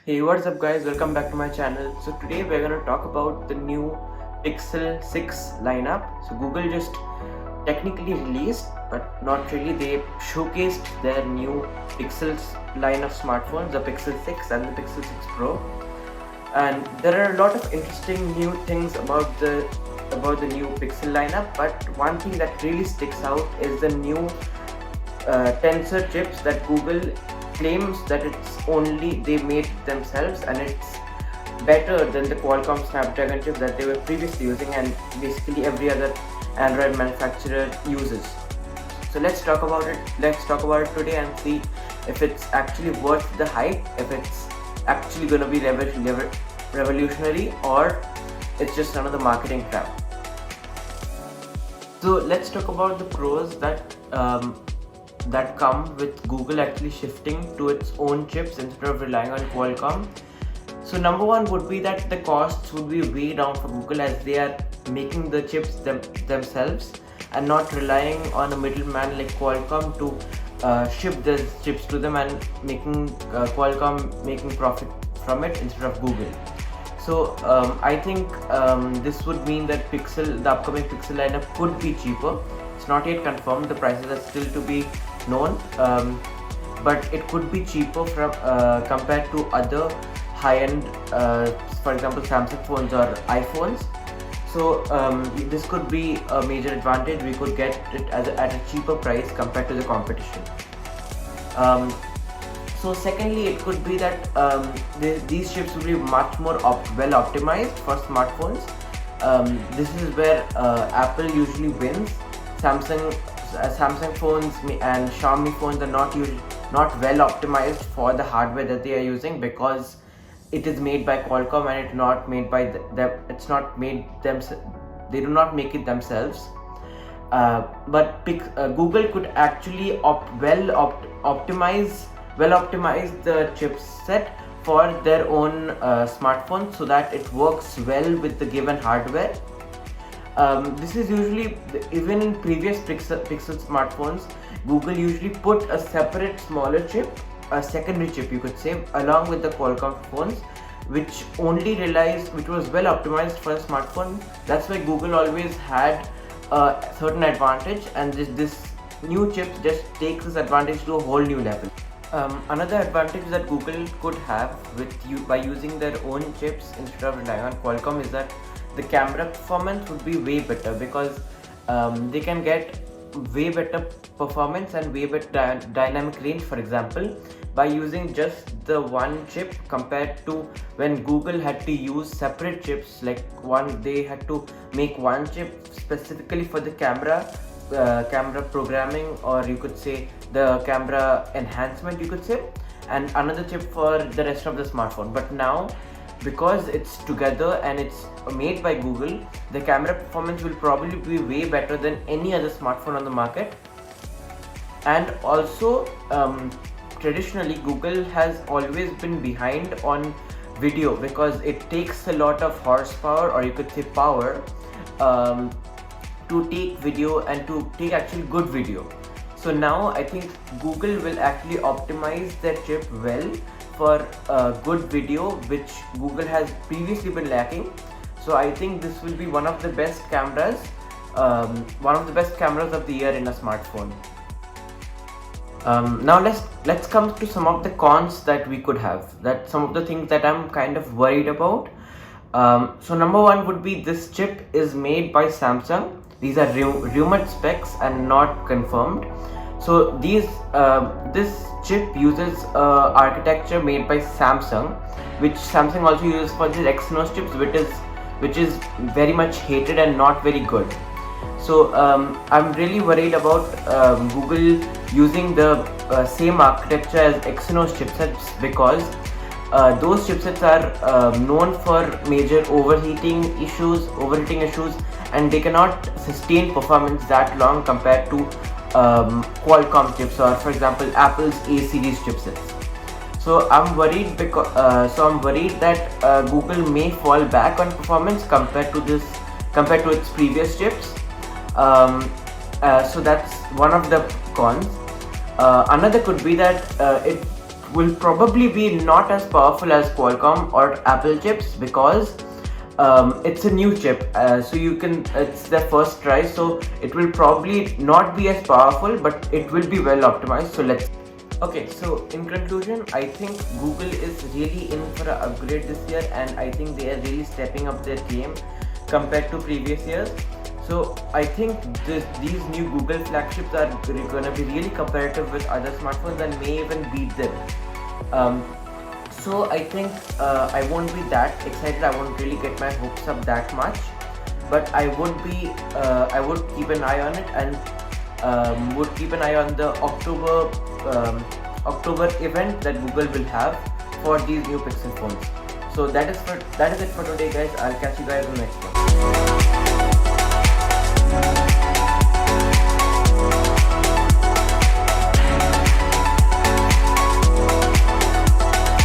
Hey, what's up guys, welcome back to my channel. So today we're going to talk about the new Pixel 6 lineup. So Google just technically released, but not really. They showcased their new Pixels line of smartphones, the Pixel 6 and the Pixel 6 Pro. And there are a lot of interesting new things about the new Pixel lineup, but one thing that really sticks out is the new tensor chips that Google claims that they made themselves, and it's better than the Qualcomm Snapdragon chip that they were previously using and basically every other Android manufacturer uses. So let's talk about it today and see if it's actually worth the hype, if it's actually going to be revolutionary, or it's just another marketing trap. So let's talk about the pros that come with Google actually shifting to its own chips instead of relying on Qualcomm. So number one would be that the costs would be way down for Google, as they are making the chips themselves and not relying on a middleman like Qualcomm to ship the chips to them, and making Qualcomm making profit from it instead of Google. So I think this would mean that the upcoming Pixel lineup could be cheaper. It's not yet confirmed, the prices are still to be known, but it could be cheaper from compared to other high-end, for example Samsung phones or iPhones. So this could be a major advantage. We could get it at a cheaper price compared to the competition. So secondly, it could be that these chips will be much more well optimized for smartphones. This is where Apple usually wins. Samsung phones and Xiaomi phones are not well optimized for the hardware that they are using, because it is made by Qualcomm and it's not made by they do not make it themselves. But Google could actually optimize the chipset for their own smartphone, so that it works well with the given hardware. This is usually, even in previous Pixel smartphones, Google usually put a separate smaller chip, a secondary chip you could say, along with the Qualcomm phones, which was well optimized for a smartphone. That's why Google always had a certain advantage, and this new chip just takes this advantage to a whole new level. Another advantage that Google could have by using their own chips instead of relying on Qualcomm is that the camera performance would be way better, because they can get way better performance and way better dynamic range, for example, by using just the one chip, compared to when Google had to use separate chips. They had to make one chip specifically for the camera programming, or you could say the camera enhancement, you could say, and another chip for the rest of the smartphone. But now, because it's together and it's made by Google, the camera performance will probably be way better than any other smartphone on the market. And also, traditionally Google has always been behind on video, because it takes a lot of horsepower, or you could say power, to take video and to take actually good video. So now I think Google will actually optimize their chip well for good video, which Google has previously been lacking. So I think this will be one of the best cameras of the year in a smartphone. Now let's come to some of the cons that we could have, some of the things that I'm kind of worried about. So number one would be, this chip is made by Samsung. These are rumored specs and not confirmed. So this chip uses architecture made by Samsung, which Samsung also uses for the Exynos chips, which is very much hated and not very good. So I'm really worried about Google using the same architecture as Exynos chipsets, because those chipsets are known for major overheating issues, and they cannot sustain performance that long compared to Qualcomm chips, or for example Apple's A series chipsets. So I'm worried that Google may fall back on performance compared to its previous chips. So that's one of the cons. Another could be that will probably be not as powerful as Qualcomm or Apple chips, because it's a new chip, so it's their first try, so it will probably not be as powerful, but it will be well optimized. So let's. Okay, so in conclusion, I think Google is really in for an upgrade this year, and I think they are really stepping up their game compared to previous years. So I think these new Google flagships are going to be really competitive with other smartphones and may even beat them. So I think I won't be that excited. I won't really get my hopes up that much, but I would keep an eye on it, and would keep an eye on the October event that Google will have for these new Pixel phones. So that is it for today, guys. I'll catch you guys in the next one.